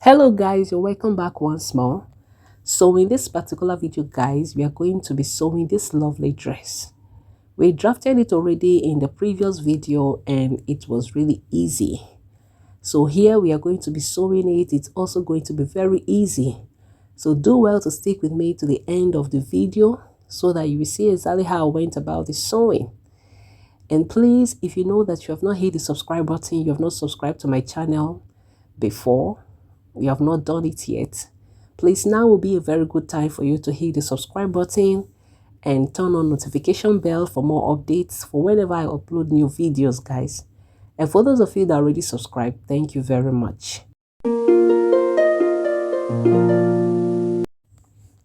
Hello guys, you're welcome back once more. So in this particular video guys, we are going to be sewing this lovely dress. We drafted it already in the previous video and it was really easy. So here we are going to be sewing it. It's also going to be very easy. So do well to stick with me to the end of the video so that you will see exactly how I went about the sewing. And please, if you know that you have not hit the subscribe button, you have not subscribed to my channel before, you have not done it yet, please, now will be a very good time for you to hit the subscribe button and turn on notification bell for more updates for whenever I upload new videos guys. And for those of you that already subscribed, thank you very much.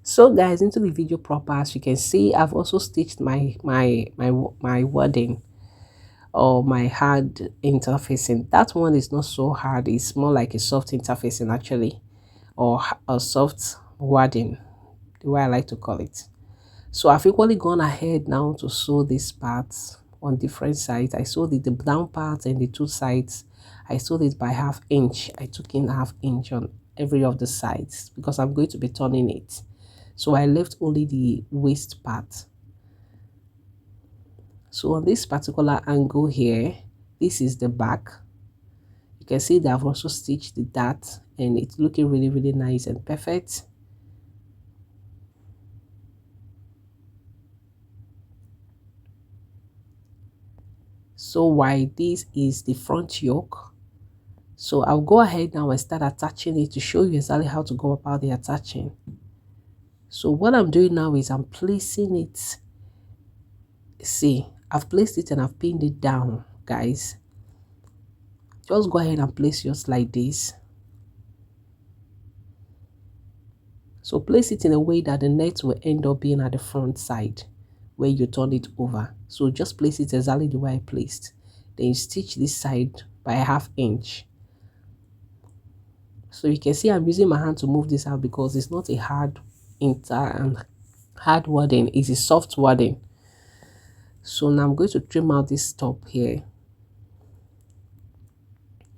So guys, into the video proper, as you can see, I've also stitched my wording or my hard interfacing. That one is not so hard, it's more like a soft interfacing actually, or a soft wording, the way I like to call it. So I've equally gone ahead now to sew these parts on different sides. I sewed the down part and the two sides. I sewed it by ½ inch. I took in ½ inch on every of the sides because I'm going to be turning it. So I left only the waist part. So on this particular angle here, this is the back. You can see that I've also stitched the dart and it's looking really nice and perfect. So while this is the front yoke, so I'll go ahead now and start attaching it to show you exactly how to go about the attaching. So what I'm doing now is I'm placing it. See, I've placed it and I've pinned it down guys. Just go ahead and place yours like this. So place it in a way that the net will end up being at the front side where you turn it over. So just place it exactly the way I placed. Then you stitch this side by ½ inch. So you can see I'm using my hand to move this out because it's not a hard wording, it's a soft wording. So now I'm going to trim out this top here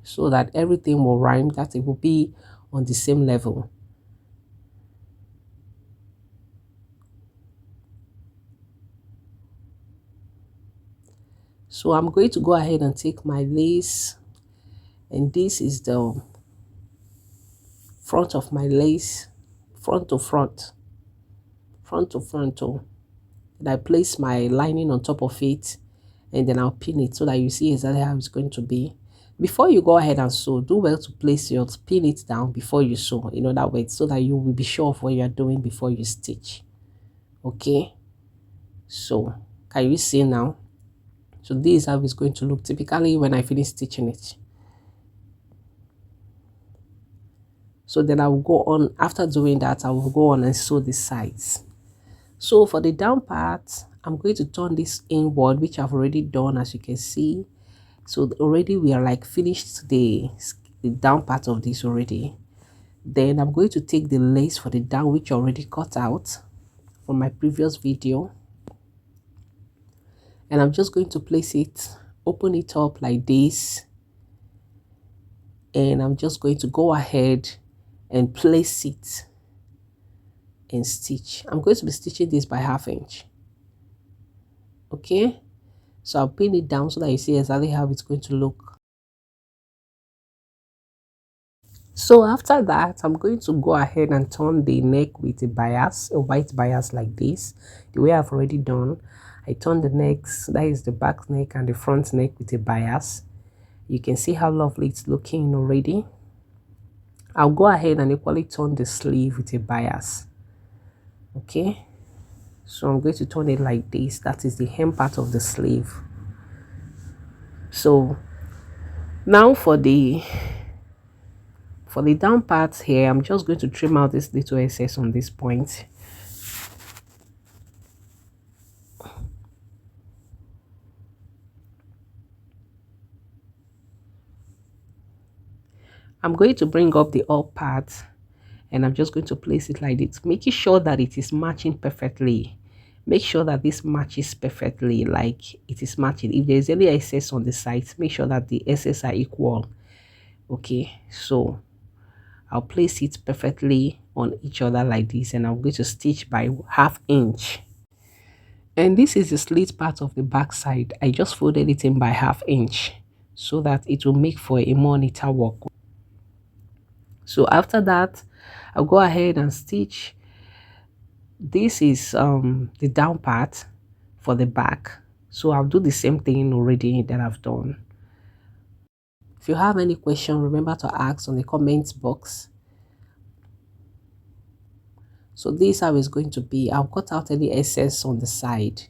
so that everything will rhyme, that it will be on the same level. So I'm going to go ahead and take my lace, and this is the front of my lace, front to front, and I place my lining on top of it, and then I'll pin it so that you see exactly how it's going to be. Before you go ahead and sew, do well to place your pin it down before you sew, in other words, so that you will be sure of what you are doing before you stitch. Okay, so can you see now? So this is how it's going to look typically when I finish stitching it. So then I will go on, after doing that, I will go on and sew the sides. So for the down part, I'm going to turn this inward, which I've already done, as you can see. So already we are like finished the down part of this already. Then I'm going to take the lace for the down, which I already cut out from my previous video. And I'm just going to place it, open it up like this. And I'm just going to go ahead and place it and stitch. I'm going to be stitching this by ½ inch. Okay, so I'll pin it down so that you see exactly how it's going to look. So after that, I'm going to go ahead and turn the neck with a bias, a white bias like this, the way I've already done. I turn the necks, that is the back neck and the front neck, with a bias. You can see how lovely it's looking already. I'll go ahead and equally turn the sleeve with a bias. Okay, so I'm going to turn it like this. That is the hem part of the sleeve. So now for the down part here, I'm just going to trim out this little excess on this point. I'm going to bring up the up part and I'm just going to place it like this, making sure that it is matching perfectly. Make sure that this matches perfectly, like it is matching. If there's any excess on the sides, make sure that the excess are equal. Okay, so I'll place it perfectly on each other like this, and I'm going to stitch by 1/2 inch. And this is the slit part of the back side. I just folded it in by 1/2 inch so that it will make for a more neater work. So after that, I'll go ahead and stitch. This is the down part for the back. So I'll do the same thing already that I've done. If you have any question, remember to ask on the comments box. So this is how it's going to be. I'll cut out any excess on the side.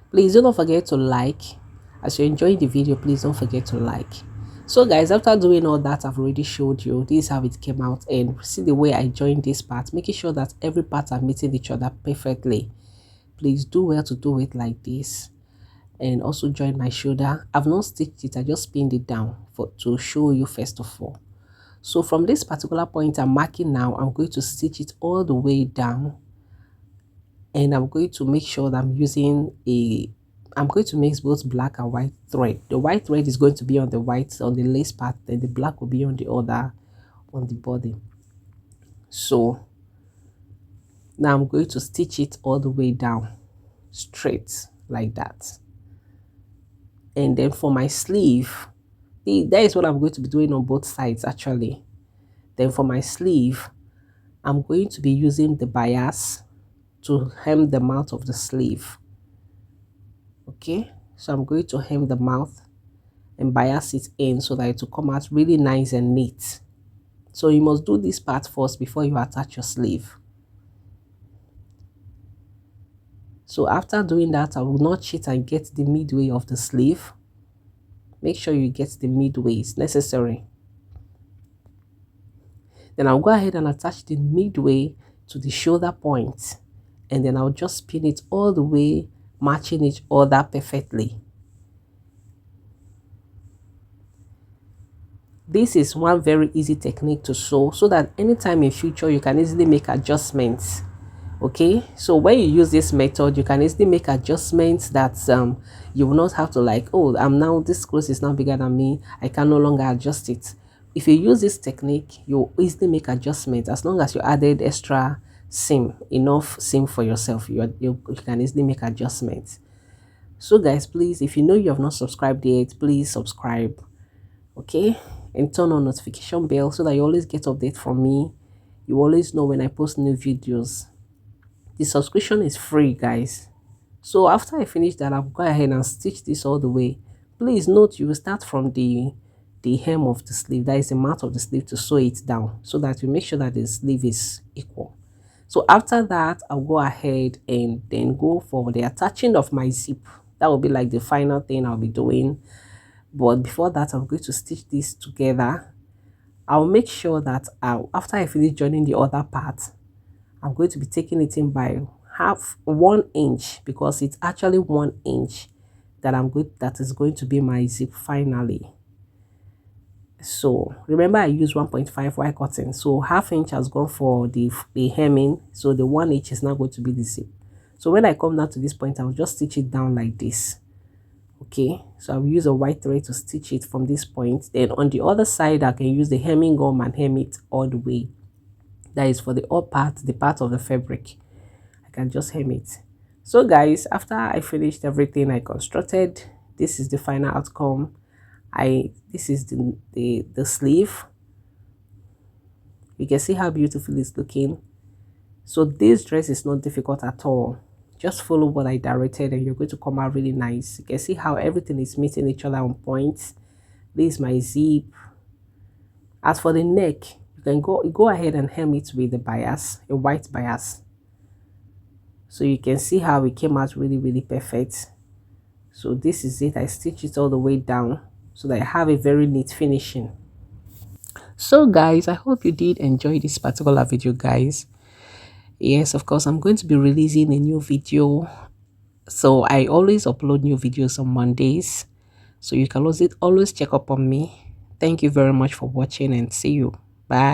Please do not forget to like. As you're enjoying the video, please don't forget to like. So guys, after doing all that I've already showed you, this is how it came out. And see the way I joined this part, making sure that every part are meeting each other perfectly. Please do well to do it like this. And also join my shoulder. I've not stitched it, I just pinned it down to show you first of all. So from this particular point I'm marking now, I'm going to stitch it all the way down. And I'm going to make sure that I'm going to mix both black and white thread. The white thread is going to be on the white, on the lace part, then the black will be on the other, on the body. So now I'm going to stitch it all the way down, straight like that. And then for my sleeve, that is what I'm going to be doing on both sides actually. Then for my sleeve, I'm going to be using the bias to hem the mouth of the sleeve. Okay, so I'm going to hem the mouth and bias it in so that it will come out really nice and neat. So you must do this part first before you attach your sleeve. So after doing that, I will notch it and get the midway of the sleeve. Make sure you get the midway, it's necessary. Then I'll go ahead and attach the midway to the shoulder point, and then I'll just pin it all the way, matching each other perfectly. This is one very easy technique to sew so that anytime in future you can easily make adjustments. Okay, so when you use this method, you can easily make adjustments that you will not have to like, oh, this clothes is now bigger than me, I can no longer adjust it. If you use this technique, you'll easily make adjustments as long as you added extra seam, enough seam for yourself. You can easily make adjustments. So guys, please, if you know you have not subscribed yet, please subscribe, okay, and turn on notification bell so that you always get update from me. You always know when I post new videos. The subscription is free, guys. So after I finish that, I'll go ahead and stitch this all the way. Please note, you will start from the hem of the sleeve, that is the mouth of the sleeve, to sew it down so that you make sure that the sleeve is equal. So after that, I'll go ahead and then go for the attaching of my zip. That will be like the final thing I'll be doing. But before that, I'm going to stitch this together. I'll make sure that after I finish joining the other part, I'm going to be taking it in by 1 inch, because it's actually 1 inch that is going to be my zip finally. So remember, I used 1.5 wire cotton, so 1/2 inch has gone for the hemming, so the 1 inch is now going to be the zip. So when I come down to this point, I'll just stitch it down like this. Okay, so I'll use a white thread to stitch it from this point. Then on the other side, I can use the hemming gum and hem it all the way. That is for the upper part, the part of the fabric. I can just hem it. So guys, after I finished everything I constructed, this is the final outcome. This is the sleeve. You can see how beautiful it's looking. So this dress is not difficult at all. Just follow what I directed and you're going to come out really nice. You can see how everything is meeting each other on points. This is my zip. As for the neck, you can go ahead and hem it with the bias, a white bias. So you can see how it came out really, really perfect. So this is it. I stitched it all the way down so that I have a very neat finishing. So guys, I hope you did enjoy this particular video, guys. Yes, of course, I'm going to be releasing a new video. So I always upload new videos on Mondays. So you can always check up on me. Thank you very much for watching and see you. Bye.